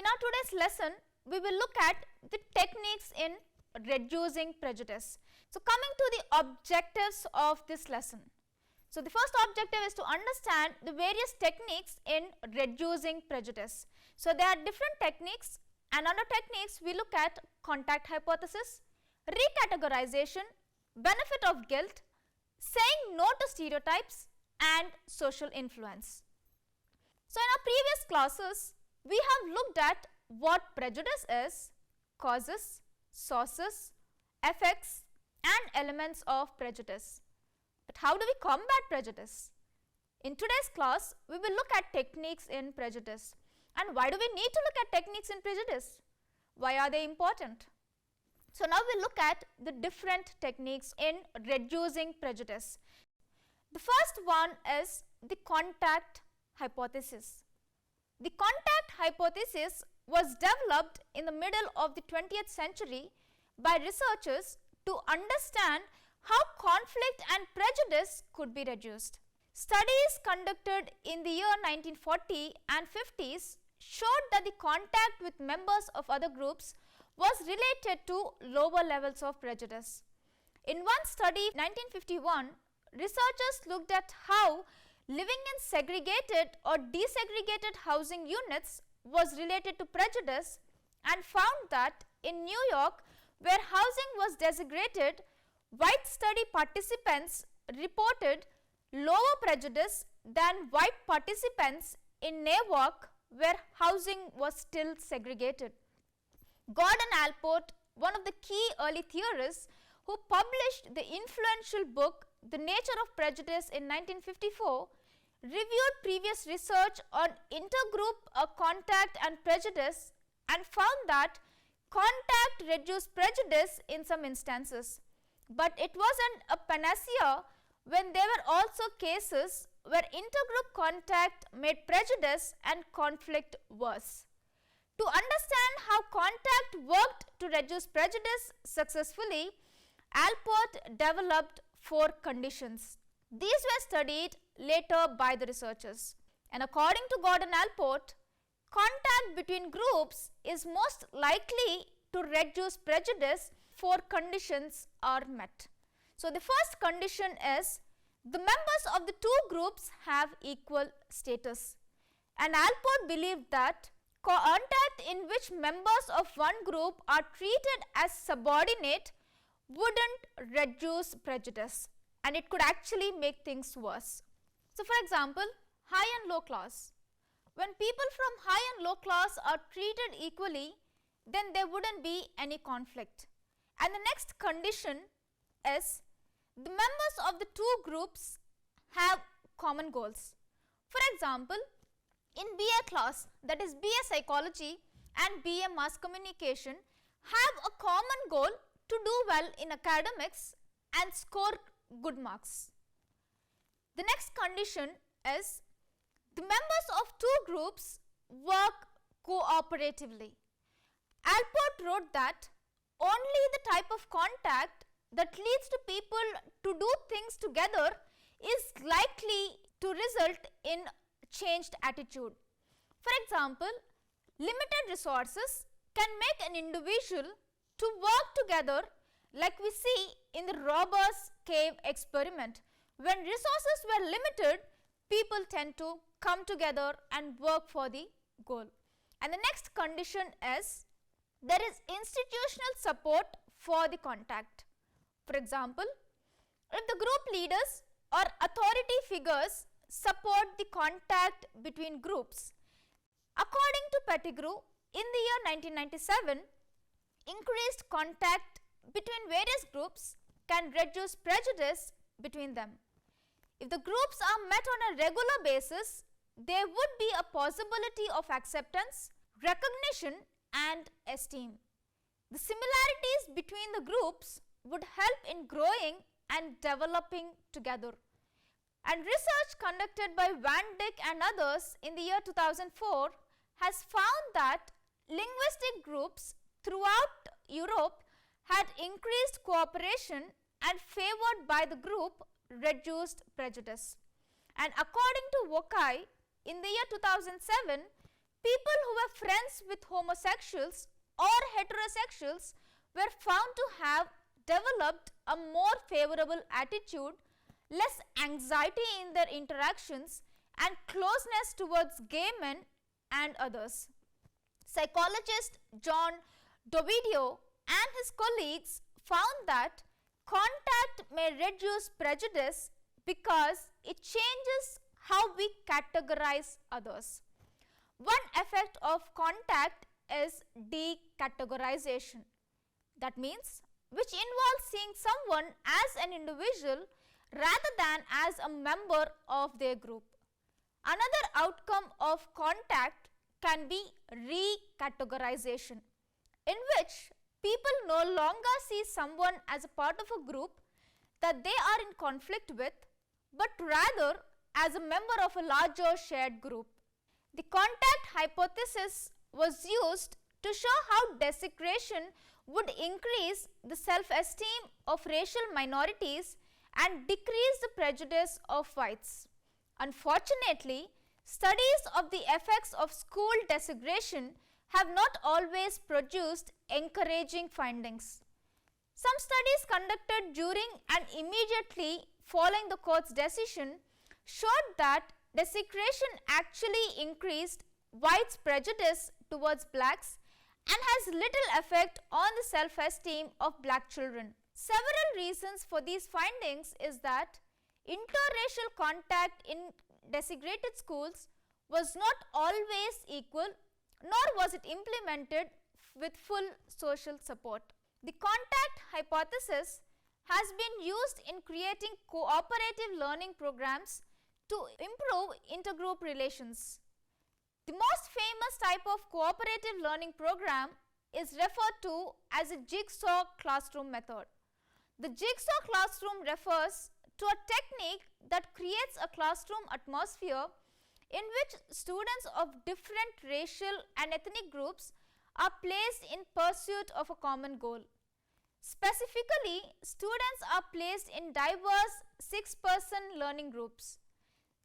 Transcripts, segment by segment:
in our today's lesson, we will look at the techniques in reducing prejudice. So, coming to the objectives of this lesson. So, the first objective is to understand the various techniques in reducing prejudice. So, there are different techniques, and under techniques we look at contact hypothesis, recategorization, benefit of guilt, saying no to stereotypes, and social influence. So, in our previous classes, we have looked at what prejudice is, causes, sources, effects, and elements of prejudice. But how do we combat prejudice? In today's class, we will look at techniques in prejudice. And why do we need to look at techniques in prejudice? Why are they important? So, now we will look at the different techniques in reducing prejudice. The first one is the contact hypothesis. The contact hypothesis was developed in the middle of the 20th century by researchers to understand how conflict and prejudice could be reduced. Studies conducted in the year 1940 and 50s showed that the contact with members of other groups was related to lower levels of prejudice. In one study, 1951, researchers looked at how living in segregated or desegregated housing units was related to prejudice and found that in New York, where housing was desegregated, white study participants reported lower prejudice than white participants in Newark, where housing was still segregated. Gordon Allport, one of the key early theorists who published the influential book The Nature of Prejudice in 1954, reviewed previous research on intergroup contact and prejudice and found that contact reduced prejudice in some instances, but it wasn't a panacea when there were also cases where intergroup contact made prejudice and conflict worse. To understand how contact worked to reduce prejudice successfully, Allport developed 4 conditions. These were studied later by the researchers, and according to Gordon Allport, contact between groups is most likely to reduce prejudice. 4 conditions are met. So, the first condition is the members of the 2 groups have equal status, and Allport believed that contact in which members of one group are treated as subordinate wouldn't reduce prejudice, and it could actually make things worse. So, for example, high and low class. When people from high and low class are treated equally, then there wouldn't be any conflict. And the next condition is the members of the 2 groups have common goals. For example, in BA class, that is BA Psychology and BA Mass Communication, have a common goal to do well in academics and score good marks. The next condition is the members of 2 groups work cooperatively. Allport wrote that only the type of contact that leads to people to do things together is likely to result in changed attitude. For example, limited resources can make an individual to work together, like we see in the robbers cave experiment. When resources were limited, people tend to come together and work for the goal. And the next condition is there is institutional support for the contact. For example, if the group leaders or authority figures support the contact between groups. According to Pettigrew, in the year 1997, increased contact between various groups can reduce prejudice between them. If the groups are met on a regular basis, there would be a possibility of acceptance, recognition, and esteem. The similarities between the groups would help in growing and developing together. And research conducted by Van Dyck and others in the year 2004 has found that linguistic groups throughout Europe had increased cooperation and favored by the group reduced prejudice. And according to 𝗧𝗧𝗧, in the year 2007, People who were friends with homosexuals or heterosexuals were found to have developed a more favorable attitude, less anxiety in their interactions, and closeness towards gay men and others. Psychologist John Dovidio and his colleagues found that contact may reduce prejudice because it changes how we categorize others. One effect of contact is decategorization. That means which involves seeing someone as an individual rather than as a member of their group. Another outcome of contact can be recategorization, in which people no longer see someone as a part of a group that they are in conflict with, but rather as a member of a larger shared group. The contact hypothesis was used to show how desecration would increase the self-esteem of racial minorities and decrease the prejudice of whites. Unfortunately, studies of the effects of school desegregation have not always produced encouraging findings. Some studies conducted during and immediately following the court's decision showed that desecration actually increased whites' prejudice towards blacks and has little effect on the self-esteem of black children. Several reasons for these findings is that interracial contact in desegregated schools was not always equal, nor was it implemented with full social support. The contact hypothesis has been used in creating cooperative learning programs to improve intergroup relations. The most famous type of cooperative learning program is referred to as a jigsaw classroom method. The jigsaw classroom refers to a technique that creates a classroom atmosphere in which students of different racial and ethnic groups are placed in pursuit of a common goal. Specifically, students are placed in diverse 6-person learning groups.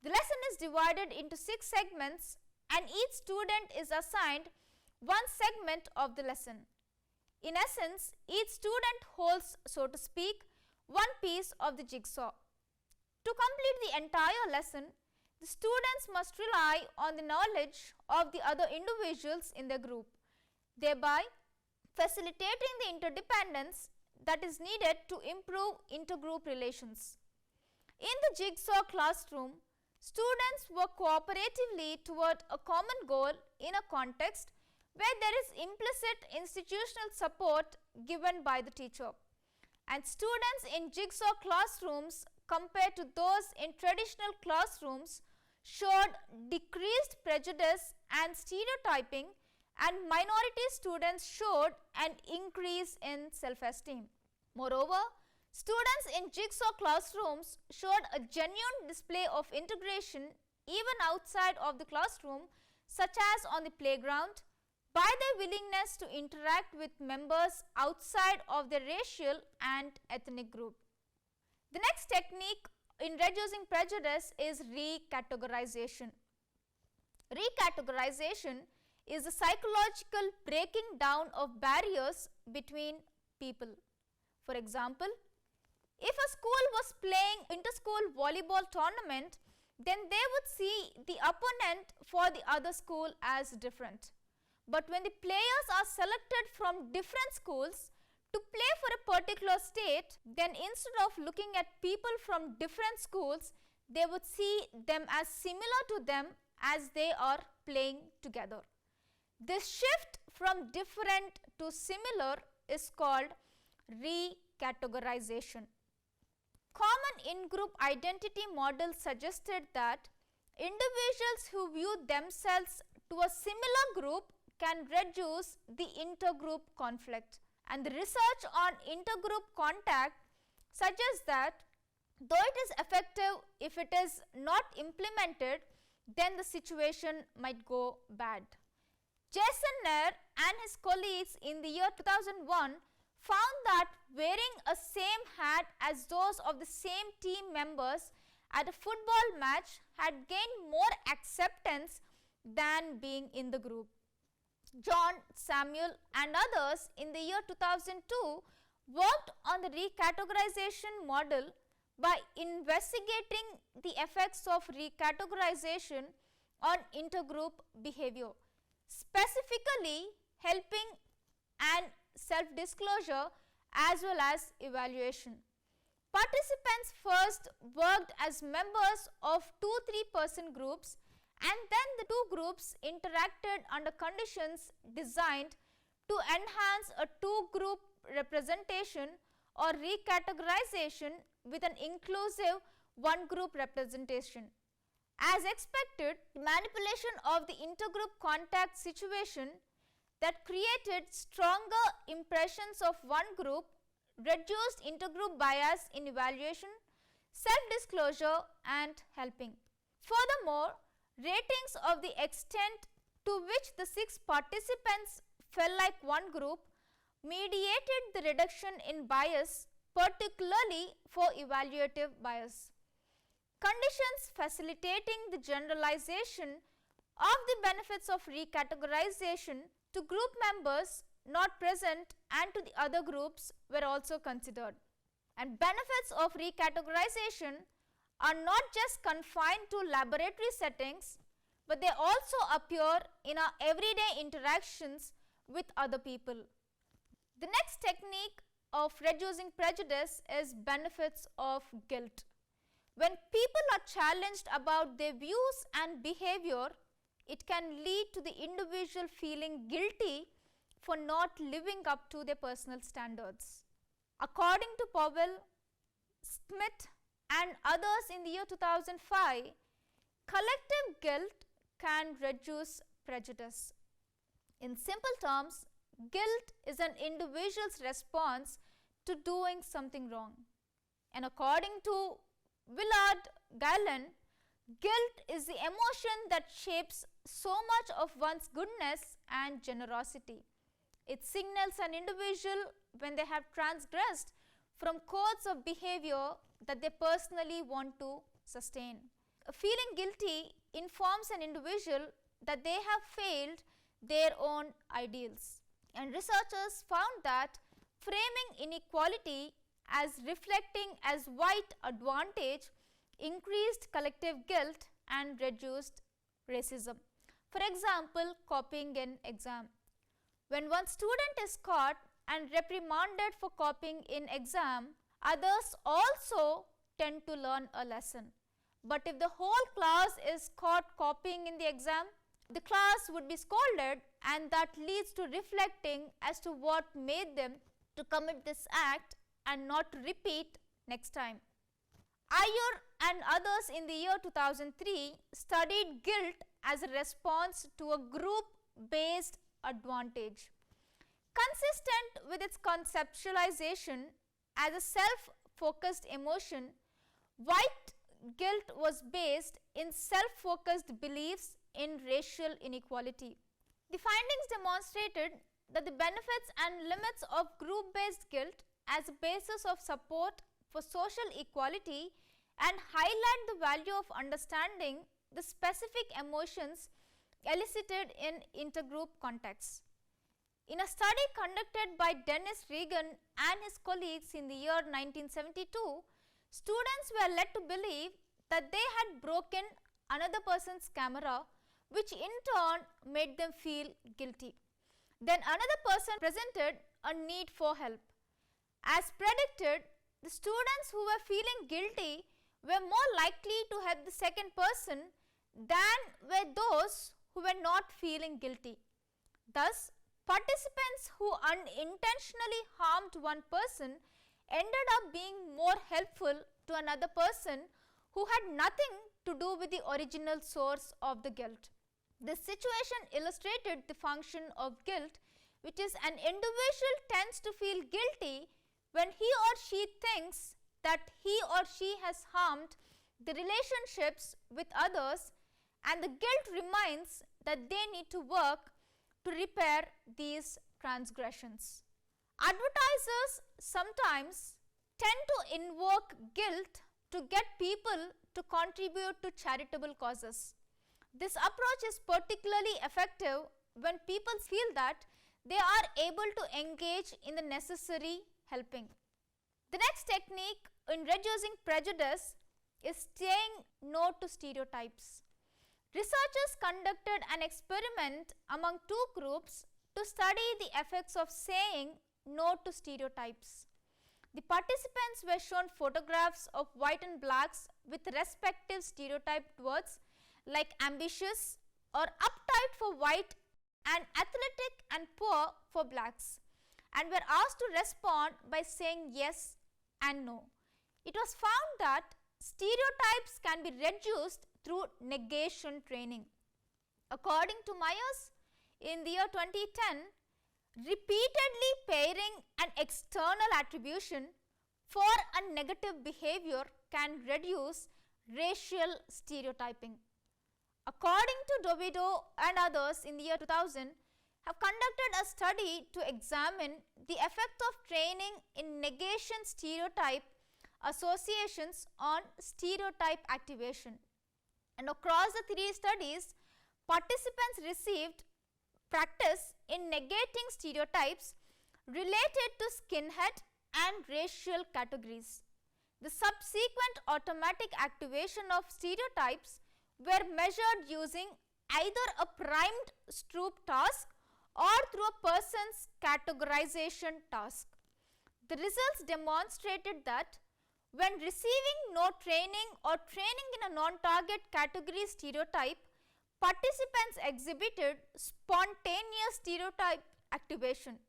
The lesson is divided into 6 segments and each student is assigned one segment of the lesson. In essence, each student holds, so to speak, one piece of the jigsaw. To complete the entire lesson, the students must rely on the knowledge of the other individuals in their group, thereby facilitating the interdependence that is needed to improve intergroup relations. In the jigsaw classroom, students work cooperatively toward a common goal in a context where there is implicit institutional support given by the teacher. And students in jigsaw classrooms compared to those in traditional classrooms showed decreased prejudice and stereotyping, and minority students showed an increase in self-esteem. Moreover, students in jigsaw classrooms showed a genuine display of integration even outside of the classroom, such as on the playground, by their willingness to interact with members outside of their racial and ethnic group. The next technique in reducing prejudice is recategorization. Recategorization is the psychological breaking down of barriers between people. For example, if a school was playing inter-school volleyball tournament, then they would see the opponent for the other school as different. But when the players are selected from different schools to play for a particular state, then instead of looking at people from different schools, they would see them as similar to them as they are playing together. This shift from different to similar is called recategorization. Common in-group identity models suggested that individuals who view themselves to a similar group can reduce the intergroup conflict. And the research on intergroup contact suggests that though it is effective, if it is not implemented, then the situation might go bad. Jason Nair and his colleagues in the year 2001 found that wearing a same hat as those of the same team members at a football match had gained more acceptance than being in the group. John, Samuel and others in the year 2002 worked on the recategorization model by investigating the effects of recategorization on intergroup behavior, specifically helping and self-disclosure as well as evaluation. Participants first worked as members of 2-3 person groups, and then the two groups interacted under conditions designed to enhance a two-group representation or recategorization with an inclusive one-group representation. As expected, manipulation of the intergroup contact situation that created stronger impressions of one group reduced intergroup bias in evaluation, self-disclosure and helping. Furthermore, ratings of the extent to which the 6 participants felt like one group mediated the reduction in bias, particularly for evaluative bias. Conditions facilitating the generalization of the benefits of recategorization to group members not present and to the other groups were also considered. And benefits of recategorization are not just confined to laboratory settings, but they also appear in our everyday interactions with other people. The next technique of reducing prejudice is benefits of guilt. When people are challenged about their views and behavior, it can lead to the individual feeling guilty for not living up to their personal standards. According to Powell, Smith and others in the year 2005, collective guilt can reduce prejudice. In simple terms, guilt is an individual's response to doing something wrong. And according to Willard Gallen, guilt is the emotion that shapes so much of one's goodness and generosity. It signals an individual when they have transgressed from codes of behavior that they personally want to sustain. Feeling guilty informs an individual that they have failed their own ideals. And researchers found that framing inequality as reflecting as white advantage increased collective guilt and reduced racism. For example, copying in exam. When one student is caught and reprimanded for copying in exam, others also tend to learn a lesson. But if the whole class is caught copying in the exam, the class would be scolded, and that leads to reflecting as to what made them to commit this act and not to repeat next time. Iyer and others in the year 2003 studied guilt as a response to a group-based advantage. Consistent with its conceptualization as a self-focused emotion, white guilt was based in self-focused beliefs in racial inequality. The findings demonstrated that the benefits and limits of group-based guilt as a basis of support for social equality and highlight the value of understanding the specific emotions elicited in intergroup contexts. In a study conducted by Dennis Regan and his colleagues in the year 1972, students were led to believe that they had broken another person's camera, which in turn made them feel guilty. Then another person presented a need for help. As predicted, the students who were feeling guilty were more likely to help the second person than were those who were not feeling guilty. Thus, participants who unintentionally harmed one person ended up being more helpful to another person who had nothing to do with the original source of the guilt. This situation illustrated the function of guilt, which is an individual tends to feel guilty when he or she thinks that he or she has harmed the relationships with others, and the guilt reminds that they need to work to repair these transgressions. Advertisers sometimes tend to invoke guilt to get people to contribute to charitable causes. This approach is particularly effective when people feel that they are able to engage in the necessary helping. The next technique in reducing prejudice is saying no to stereotypes. Researchers conducted an experiment among two groups to study the effects of saying no to stereotypes. The participants were shown photographs of white and blacks with respective stereotyped words like ambitious or uptight for white and athletic and poor for blacks, and were asked to respond by saying yes and no. It was found that stereotypes can be reduced through negation training. According to Myers, in the year 2010, repeatedly pairing an external attribution for a negative behavior can reduce racial stereotyping. According to 𝗂𝗶𝗄 and others in the year 2000, have conducted a study to examine the effect of training in negation stereotype associations on stereotype activation. And across the 3 studies, participants received practice in negating stereotypes related to skinhead and racial categories. The subsequent automatic activation of stereotypes were measured using either a primed Stroop task or through a person's categorization task. The results demonstrated that when receiving no training or training in a non-target category stereotype, participants exhibited spontaneous stereotype activation.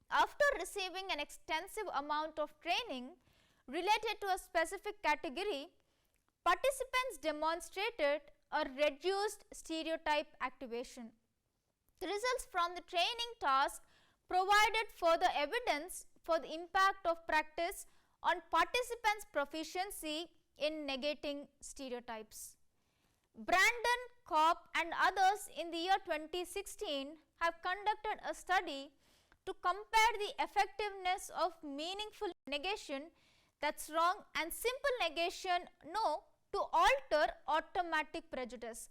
After receiving an extensive amount of training related to a specific category, participants demonstrated a reduced stereotype activation. The results from the training task provided further evidence for the impact of practice on participants' proficiency in negating stereotypes. Brandon, Kopp and others in the year 2016 have conducted a study to compare the effectiveness of meaningful negation, that's wrong, and simple negation, no, to alter automatic prejudice.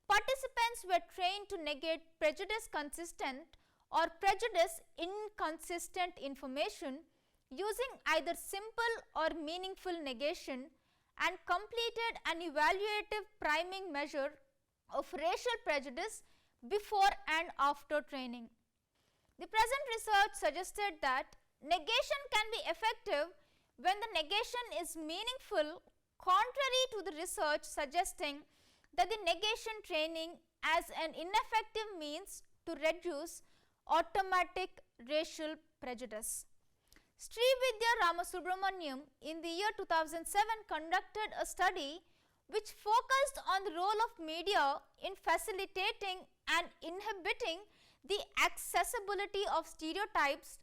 Participants were trained to negate prejudice consistent or prejudice inconsistent information using either simple or meaningful negation, and completed an evaluative priming measure of racial prejudice before and after training. The present research suggested that negation can be effective when the negation is meaningful, contrary to the research suggesting that the negation training as an ineffective means to reduce automatic racial prejudice. 𝗧𝗦𝗔𝗧 𝗧𝗏 in the year 2007 conducted a study which focused on the role of media in facilitating and inhibiting the accessibility of stereotypes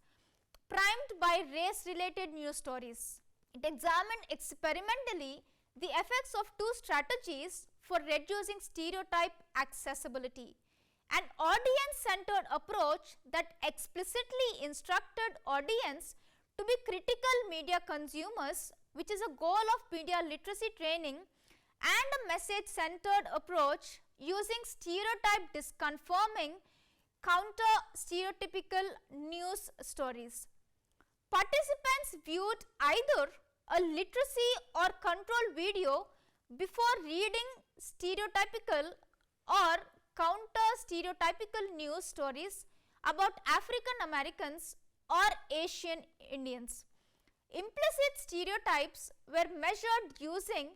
primed by race-related news stories. It examined experimentally the effects of 2 strategies for reducing stereotype accessibility: an audience-centered approach that explicitly instructed audience to be critical media consumers, which is a goal of media literacy training, and a message-centered approach using stereotype disconfirming counter-stereotypical news stories. Participants viewed either a literacy or control video before reading stereotypical or counter-stereotypical news stories about African Americans or Asian Indians. Implicit stereotypes were measured using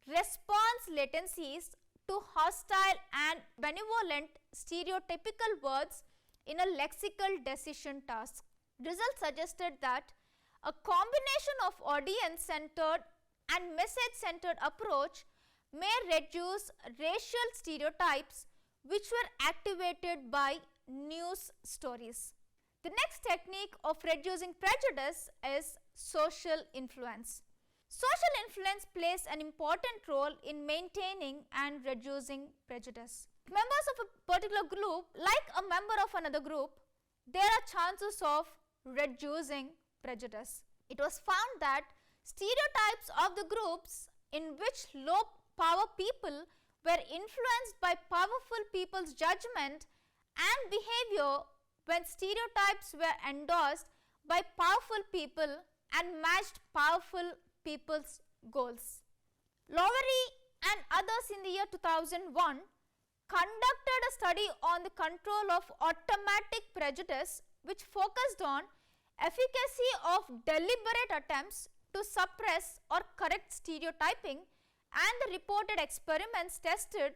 response latencies to hostile and benevolent stereotypical words in a lexical decision task. Results suggested that a combination of audience-centered and message-centered approach may reduce racial stereotypes which were activated by news stories. The next technique of reducing prejudice is social influence. Social influence plays an important role in maintaining and reducing prejudice. Members of a particular group like a member of another group, there are chances of reducing prejudice. It was found that stereotypes of the groups in which low power people were influenced by powerful people's judgment and behavior when stereotypes were endorsed by powerful people and matched powerful people's goals. 𝗧𝗏 and others in the year 2001 conducted a study on the control of automatic prejudice, which focused on efficacy of deliberate attempts to suppress or correct stereotyping, and the reported experiments tested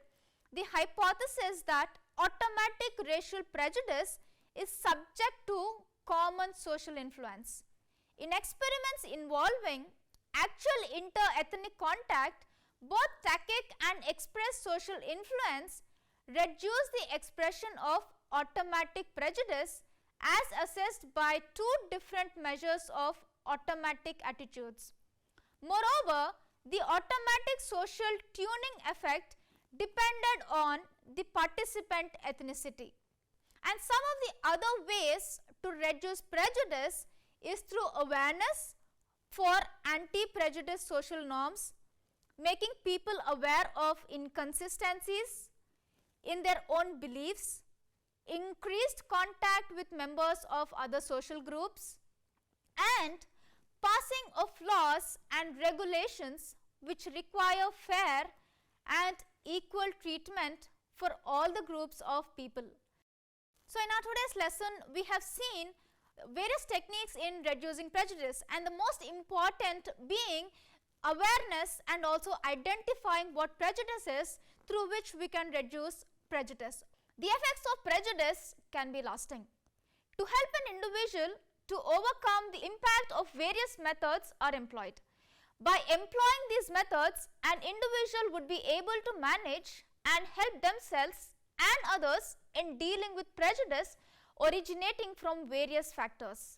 the hypothesis that automatic racial prejudice is subject to common social influence. In experiments involving actual inter-ethnic contact, both tacit and express social influence reduce the expression of automatic prejudice as assessed by two different measures of automatic attitudes. Moreover, the automatic social tuning effect depended on the participant ethnicity. And some of the other ways to reduce prejudice is through awareness for anti-prejudice social norms, making people aware of inconsistencies in their own beliefs, increased contact with members of other social groups, and passing of laws and regulations which require fair and equal treatment for all the groups of people. So, in our today's lesson, we have seen various techniques in reducing prejudice, and the most important being awareness and also identifying what prejudice is, through which we can reduce prejudice. The effects of prejudice can be lasting. To help an individual to overcome the impact of various methods are employed. By employing these methods, an individual would be able to manage and help themselves and others in dealing with prejudice originating from various factors.